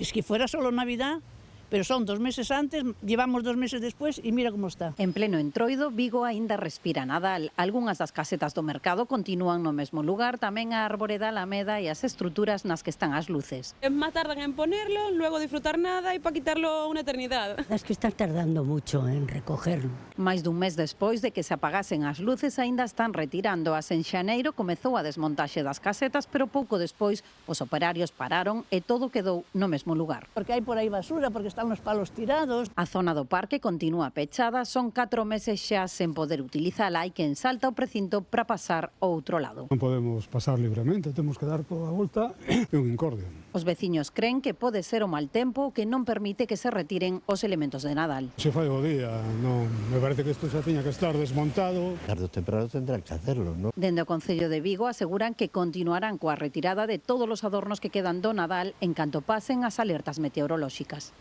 Es que fuera solo Navidad, pero son 2 meses antes, llevamos 2 meses después y mira como está. En pleno entroido, Vigo aínda respira Nadal. Algunhas das casetas do mercado continúan no mesmo lugar, tamén a Arboreda, Alameda e as estruturas nas que están as luces. Más tardan en ponerlo, luego disfrutar nada y para quitarlo una eternidad. Es que está tardando mucho en recogerlo. Máis dun mes despois de que se apagasen as luces, aínda están retirándoas. En xaneiro comezou a desmontaxe das casetas, pero pouco despois os operarios pararon e todo quedou no mesmo lugar. Porque hai por aí basura, porque están los palos tirados. A zona do parque continúa pechada, son 4 meses xa sen poder utilizala. Hai quen salta o precinto para pasar ao outro lado. Non podemos pasar libremente, temos que dar toda a volta e un incordio. Os veciños creen que pode ser o mal tempo que non permite que se retiren os elementos de Nadal. Se fai o día, non, me parece que isto xa tiña que estar desmontado. Tarde ou temprano tendrán que hacerlo, ¿no? Dende o Concello de Vigo aseguran que continuarán coa retirada de todos os adornos que quedan do Nadal en canto pasen as alertas meteorolóxicas.